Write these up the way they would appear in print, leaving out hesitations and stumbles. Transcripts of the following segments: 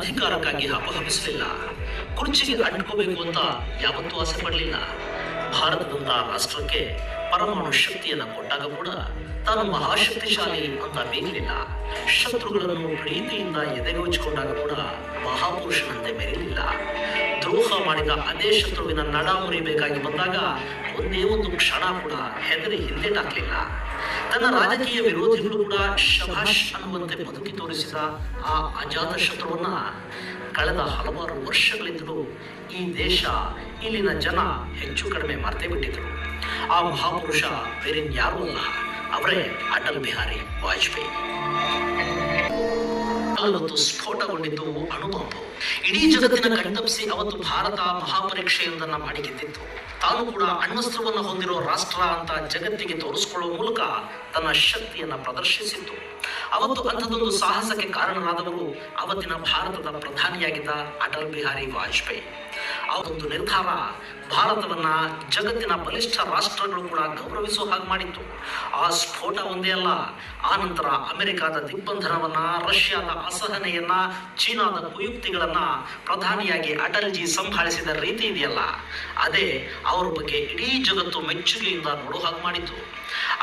ಅಧಿಕಾರಕ್ಕಾಗಿ ಹಪಹಪಿಸಲಿಲ್ಲ. ಕುರ್ಚಿಗೆ ಅಂಟ್ಕೋಬೇಕು ಅಂತ ಯಾವತ್ತೂ ಆಸೆ ಪಡಲಿಲ್ಲ. ಭಾರತದಂತಹ ರಾಷ್ಟ್ರಕ್ಕೆ ಪರಮಾಣು ಶಕ್ತಿಯನ್ನು ಕೊಟ್ಟಾಗ ಕೂಡ ತಾನು ಮಹಾಶಕ್ತಿಶಾಲಿ ಅಂತ ಬೇಗಲಿಲ್ಲ. ಶತ್ರುಗಳನ್ನು ಪ್ರೀತಿಯಿಂದ ಎದೆಗೊಚ್ಚಿಕೊಂಡಾಗ ಕೂಡ ಮಹಾಪುರುಷನಂತೆ ಮೆರೆಯಲಿಲ್ಲ. ದ್ರೋಹ ಮಾಡಿದ ಅದೇ ಶತ್ರುವಿನ ನಡ ಮುರಿಬೇಕಾಗಿ ಬಂದಾಗ ಒಂದೇ ಒಂದು ಕ್ಷಣ ಕೂಡ ಹೆದರಿ ಹಿಂದೆಟಾಕ್ಲಿಲ್ಲ. ತನ್ನ ರಾಜಕೀಯ ವಿರೋಧಿಗಳು ಕೂಡ ಶಭಾಷ್ ಅನ್ನುವಂತೆ ಬದುಕಿ ತೋರಿಸಿದ ಆ ಅಜಾತ ಶತ್ರುವನ್ನ ಕಳೆದ ಹಲವಾರು ವರ್ಷಗಳಿಂದಲೂ ಈ ದೇಶ, ಇಲ್ಲಿನ ಜನ ಹೆಚ್ಚು ಕಡಿಮೆ ಮರ್ತೇ ಬಿಟ್ಟಿದ್ರು. ಆ ಮಹಾಪುರುಷ ಬೇರೆನ್ಯಾರೂ ಅಲ್ಲ, ಅವರೇ ಅಟಲ್ ಬಿಹಾರಿ ವಾಜಪೇಯಿ. ಅವತ್ತು ಸ್ಫೋಟಗೊಂಡಿದ್ದು ಅಣುಬಾಂಬು. ಇಡೀ ಜಗತ್ತಿನ ಕಣ್ತಪ್ಪಿಸಿ ಅವತ್ತು ಭಾರತ ಮಹಾಪರೀಕ್ಷೆಯೊಂದನ್ನ ಮಾಡಿ ಗೆದ್ದಿತ್ತು. ತಾನು ಕೂಡ ಅಣ್ವಸ್ತ್ರವನ್ನು ಹೊಂದಿರೋ ರಾಷ್ಟ್ರ ಅಂತ ಜಗತ್ತಿಗೆ ತೋರಿಸಿಕೊಳ್ಳುವ ಮೂಲಕ ತನ್ನ ಶಕ್ತಿಯನ್ನ ಪ್ರದರ್ಶಿಸಿತ್ತು. ಅವತ್ತು ಅಂಥದ್ದೊಂದು ಸಾಹಸಕ್ಕೆ ಕಾರಣರಾದವರು ಅವತ್ತಿನ ಭಾರತದ ಪ್ರಧಾನಿಯಾಗಿದ್ದ ಅಟಲ್ ಬಿಹಾರಿ ವಾಜಪೇಯಿ. ಅವರೊಂದು ನಿರ್ಧಾರ ಭಾರತವನ್ನ ಜಗತ್ತಿನ ಬಲಿಷ್ಠ ರಾಷ್ಟ್ರಗಳು ಕೂಡ ಗೌರವಿಸುವ ಹಾಗೆ ಮಾಡಿತ್ತು. ಆ ಸ್ಫೋಟ ಒಂದೇ ಅಲ್ಲ, ಆ ನಂತರ ಅಮೆರಿಕದ ದಿಗ್ಬಂಧನವನ್ನ, ರಷ್ಯಾದ ಅಸಹನೆಯನ್ನ, ಚೀನಾದ ಕುಯುಕ್ತಿಗಳನ್ನ ಪ್ರಧಾನಿಯಾಗಿ ಅಟಲ್ಜಿ ಸಂಭಾಳಿಸಿದ ರೀತಿ ಇದೆಯಲ್ಲ, ಅದೇ ಅವರ ಬಗ್ಗೆ ಇಡೀ ಜಗತ್ತು ಮೆಚ್ಚುಗೆಯಿಂದ ನೋಡೋ ಹಾಗೆ ಮಾಡಿತ್ತು.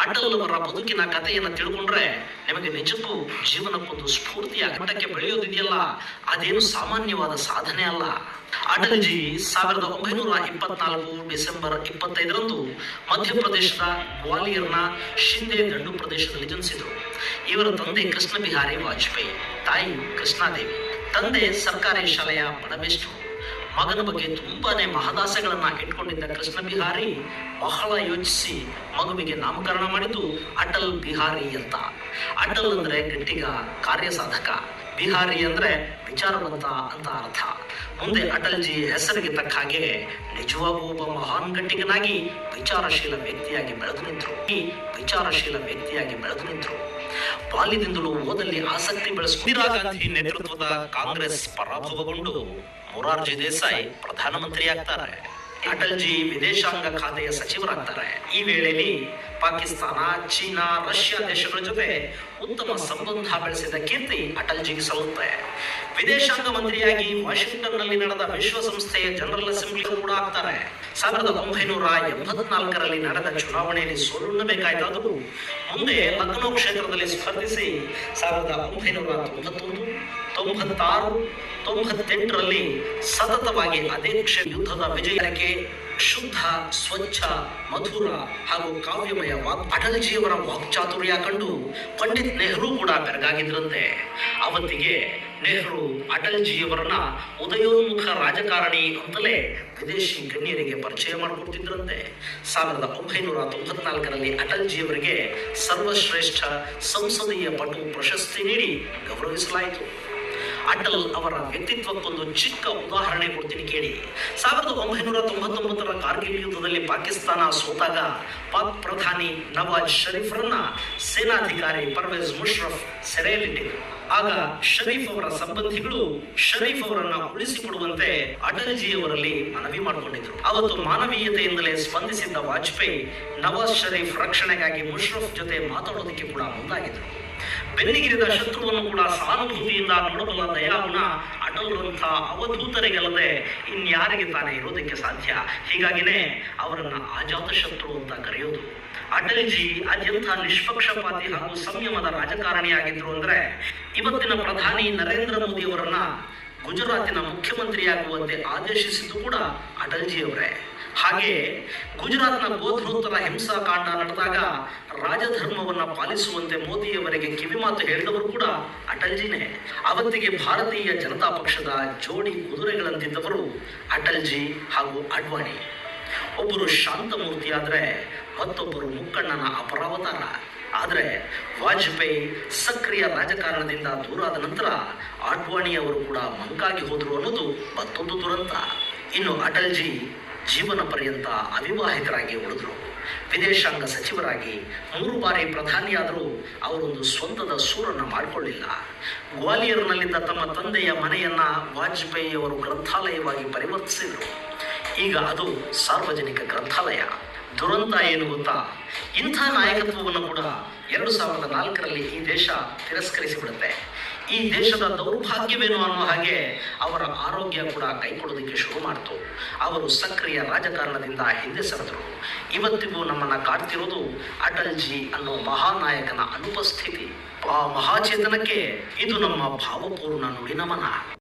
ಅಟಲ್ ಅವರ ಬದುಕಿನ ಕಥೆಯನ್ನು ತಿಳ್ಕೊಂಡ್ರೆ ನಿಮಗೆ ನಿಜಕ್ಕೂ ಜೀವನಕ್ಕೊಂದು ಸ್ಫೂರ್ತಿಯ ಮಟ್ಟಕ್ಕೆ ಬೆಳೆಯೋದಿದೆಯಲ್ಲ, ಅದೇನು ಸಾಮಾನ್ಯವಾದ ಸಾಧನೆ ಅಲ್ಲ. ಅಟಲ್ಜಿ 1924 ಡಿಸೆಂಬರ್ 25ರಂದು ಮಧ್ಯಪ್ರದೇಶದ ಗ್ವಾಲಿಯರ್ನ ಶಿಂದೆ ದಂಡು ಪ್ರದೇಶದಲ್ಲಿ ಜನಿಸಿದರು. ಇವರ ತಂದೆ ಕೃಷ್ಣ ಬಿಹಾರಿ ವಾಜಪೇಯಿ, ತಾಯಿ ಕೃಷ್ಣಾದೇವಿ. ತಂದೆ ಸರ್ಕಾರಿ ಶಾಲೆಯ ಬಡಮೇಷ್ಟ್ರು. ಮಗನ ಬಗ್ಗೆ ತುಂಬಾನೇ ಮಹದಾಸೆಗಳನ್ನ ಇಟ್ಕೊಂಡಿದ್ದ ಕೃಷ್ಣ ಬಿಹಾರಿ ಬಹಳ ಯೋಚಿಸಿ ಮಗುವಿಗೆ ನಾಮಕರಣ ಮಾಡಿದ್ದು ಅಟಲ್ ಬಿಹಾರಿ ಅಂತ. ಅಟಲ್ ಅಂದ್ರೆ ಗಟ್ಟಿಗ, ಕಾರ್ಯಸಾಧಕ. ಬಿಹಾರಿ ಅಂದ್ರೆ ವಿಚಾರವಂತ ಅಂತ ಅರ್ಥ. ಮುಂದೆ ಅಟಲ್ಜಿ ಹೆಸರಿಗೆ ತಕ್ಕ ಹಾಗೆ ನಿಜವಾಗೂ ಒಬ್ಬ ಮಹಾನ್ ಗಟ್ಟಿಗನಾಗಿ ವಿಚಾರಶೀಲ ವ್ಯಕ್ತಿಯಾಗಿ ಬೆಳೆದು ನಿಂತರು. ಬಾಲ್ಯದಿಂದಲೂ ಓದಲ್ಲಿ ಆಸಕ್ತಿ ಬೆಳೆಸಿದ ಇಂದಿರಾ ಗಾಂಧಿ ನೇತೃತ್ವದ ಕಾಂಗ್ರೆಸ್ ಪರಾಭವಗೊಂಡು ಮೊರಾರ್ಜಿ ದೇಸಾಯಿ ಪ್ರಧಾನಮಂತ್ರಿಯಾಗ್ತಾರೆ. ಅಟಲ್ಜಿ ವಿದೇಶಾಂಗ ಖಾತೆಯ ಸಚಿವರಾಗ್ತಾರೆ. ಈ ವೇಳೆಯಲ್ಲಿ ಪಾಕಿಸ್ತಾನ, ಚೀನಾ, ರಷ್ಯಾ ದೇಶಗಳ ಜೊತೆ ಉತ್ತಮ ಸಂಬಂಧ ಬೆಳೆಸಿದ ಕೀರ್ತಿ ಅಟಲ್ಜಿಗೆ ಸಲ್ಲುತ್ತೆ. ವಿದೇಶಾಂಗ ಮಂತ್ರಿಯಾಗಿ ವಾಷಿಂಗ್ಟನ್ನಲ್ಲಿ ನಡೆದ ವಿಶ್ವಸಂಸ್ಥೆಯ ಜನರಲ್ ಅಸೆಂಬ್ಲಿ ಕೂಡ ಆಗ್ತಾರೆ. 1984ರಲ್ಲಿ ನಡೆದ ಚುನಾವಣೆಯಲ್ಲಿ ಸೋಲುಣ್ಣಬೇಕಾಯ್ತಾದರೂ ಮುಂದೆ ಲಕ್ನೋ ಕ್ಷೇತ್ರದಲ್ಲಿ ಸ್ಪರ್ಧಿಸಿ 1991, 96, 98ರಲ್ಲಿ ಸತತವಾಗಿ ಅದೇ ಯುದ್ಧದ ವಿಜಯಕ್ಕೆ ಶುದ್ಧ, ಸ್ವಚ್ಛ, ಮಧುರ ಹಾಗೂ ಕಾವ್ಯಮಯ ಅಟಲ್ಜಿಯವರ ವಾಕ್ಚಾತುರ್ಯ ಕಂಡು ಪಂಡಿತ್ ನೆಹರು ಕೂಡ ಬೆರಗಾಗಿದ್ರಂತೆ. ಅವತ್ತಿಗೆ ನೆಹರು ಅಟಲ್ಜಿಯವರನ್ನ ಉದಯೋನ್ಮುಖ ರಾಜಕಾರಣಿ ಅಂತಲೇ ವಿದೇಶಿ ಗಣ್ಯರಿಗೆ ಪರಿಚಯ ಮಾಡಿಕೊಡ್ತಿದ್ರಂತೆ. 1994ರಲ್ಲಿ ಅಟಲ್ಜಿಯವರಿಗೆ ಸರ್ವಶ್ರೇಷ್ಠ ಸಂಸದೀಯ ಪಟು ಪ್ರಶಸ್ತಿ ನೀಡಿ ಗೌರವಿಸಲಾಯಿತು. ಅಟಲ್ ಅವರ ವ್ಯಕ್ತಿತ್ವಕ್ಕೊಂದು ಚಿಕ್ಕ ಉದಾಹರಣೆ ಕೊಡ್ತೀನಿ ಕೇಳಿ. 1999ರ ಕಾರ್ಗಿಲ್ ಯುದ್ಧದಲ್ಲಿ ಪಾಕಿಸ್ತಾನ ಸೋತಾಗ ಪಾಕ್ ಪ್ರಧಾನಿ ನವಾಜ್ ಶರೀಫ್ರನ್ನ ಸೇನಾಧಿಕಾರಿ ಪರ್ವೇಜ್ ಮುಷರಫ್ ಸೆರೆಯಲ್ಲಿಟ್ಟಿದ್ರು. ಆಗ ಶರೀಫ್ ಅವರ ಸಂಬಂಧಿಗಳು ಶರೀಫ್ ಅವರನ್ನ ಉಳಿಸಿಕೊಡುವಂತೆ ಅಟಲ್ಜಿಯವರಲ್ಲಿ ಮನವಿ ಮಾಡಿಕೊಂಡಿದ್ರು. ಅವತ್ತು ಮಾನವೀಯತೆಯಿಂದಲೇ ಸ್ಪಂದಿಸಿದ್ದ ವಾಜಪೇಯಿ ನವಾಜ್ ಶರೀಫ್ ರಕ್ಷಣೆಗಾಗಿ ಮುಷರಫ್ ಜೊತೆ ಮಾತಾಡೋದಕ್ಕೆ ಕೂಡ ಮುಂದಾಗಿದ್ರು. ಬೆನ್ನಿಗಿರಿದ ಶತ್ರುವನ್ನು ಕೂಡ ಸಹಾನುಭೂತಿಯಿಂದ ನೋಡಬಲ್ಲ ದಯಾಗುಣ ಅಟಲ್ರಂಥ ಅವಧೂತರಿಗಲ್ಲದೆ ಇನ್ಯಾರಿಗೆ ತಾನೇ ಇರೋದಕ್ಕೆ ಸಾಧ್ಯ. ಹೀಗಾಗಿನೇ ಅವರನ್ನ ಅಜಾತ ಶತ್ರು ಅಂತ ಕರೆಯೋದು. ಅಟಲ್ಜಿ ಅತ್ಯಂತ ನಿಷ್ಪಕ್ಷಪಾತಿ ಹಾಗೂ ಸಂಯಮದ ರಾಜಕಾರಣಿಯಾಗಿದ್ರು ಅಂದ್ರೆ ಇವತ್ತಿನ ಪ್ರಧಾನಿ ನರೇಂದ್ರ ಮೋದಿ ಅವರನ್ನ ಗುಜರಾತಿನ ಮುಖ್ಯಮಂತ್ರಿಯಾಗುವಂತೆ ಆದೇಶಿಸಿದ್ದು ಕೂಡ ಅಟಲ್ಜಿಯವರೇ. ಹಾಗೆ ಗುಜರಾತ್ನ ಗೋಧೃತರ ಹಿಂಸಾಕಾಂಡ ನಡೆದಾಗ ರಾಜಧರ್ಮವನ್ನ ಪಾಲಿಸುವಂತೆ ಮೋದಿಯವರಿಗೆ ಕಿವಿಮಾತು ಹೇಳಿದವರು ಕೂಡ ಅಟಲ್ಜಿನೇ. ಅವತ್ತಿಗೆ ಭಾರತೀಯ ಜನತಾ ಪಕ್ಷದ ಜೋಡಿ ಕುದುರೆಗಳಂತಿದ್ದವರು ಅಟಲ್ಜಿ ಹಾಗೂ ಅಡ್ವಾಣಿ. ಒಬ್ಬರು ಶಾಂತಮೂರ್ತಿಯಾದ್ರೆ ಮತ್ತೊಬ್ಬರು ಮುಕ್ಕಣ್ಣನ ಅಪರಾವತಾರ. ಆದರೆ ವಾಜಪೇಯಿ ಸಕ್ರಿಯ ರಾಜಕಾರಣದಿಂದ ದೂರಾದ ನಂತರ ಅಡ್ವಾಣಿಯವರು ಕೂಡ ಮಂಕಾಗಿ ಹೋದರು ಅನ್ನೋದು ಮತ್ತೊಂದು ದುರಂತ. ಇನ್ನು ಅಟಲ್ಜಿ ಜೀವನ ಪರ್ಯಂತ ಅವಿವಾಹಿತರಾಗಿ ಉಳಿದ್ರು. ವಿದೇಶಾಂಗ ಸಚಿವರಾಗಿ 3 ಬಾರಿ ಪ್ರಧಾನಿಯಾದರೂ ಅವರೊಂದು ಸ್ವಂತದ ಸೂರನ್ನ ಮಾಡಿಕೊಳ್ಳಿಲ್ಲ. ಗ್ವಾಲಿಯರ್ನಲ್ಲಿದ್ದ ತಮ್ಮ ತಂದೆಯ ಮನೆಯನ್ನ ವಾಜಪೇಯಿಯವರು ಗ್ರಂಥಾಲಯವಾಗಿ ಪರಿವರ್ತಿಸಿದರು. ಈಗ ಅದು ಸಾರ್ವಜನಿಕ ಗ್ರಂಥಾಲಯ. ದುರಂತ ಏನು ಗೊತ್ತಾ? ಇಂಥ ನಾಯಕತ್ವವನ್ನು ಕೂಡ 2004ರಲ್ಲಿ ಈ ದೇಶ ತಿರಸ್ಕರಿಸಿಬಿಡುತ್ತೆ. ಈ ದೇಶದ ದೌರ್ಭಾಗ್ಯವೇನು ಅನ್ನೋ ಹಾಗೆ ಅವರ ಆರೋಗ್ಯ ಕೂಡ ಕೈಕೊಡೋದಕ್ಕೆ ಶುರು ಮಾಡ್ತು. ಅವರು ಸಕ್ರಿಯ ರಾಜಕಾರಣದಿಂದ ಹಿಂದೆ ಸರಿದರು. ಇವತ್ತಿಗೂ ನಮ್ಮನ್ನ ಕಾಡ್ತಿರೋದು ಅಟಲ್ಜಿ ಅನ್ನೋ ಮಹಾನಾಯಕನ ಅನುಪಸ್ಥಿತಿ. ಆ ಮಹಾಚೇತನಕ್ಕೆ ಇದು ನಮ್ಮ ಭಾವಪೂರ್ಣ ನುಡಿನಮನ.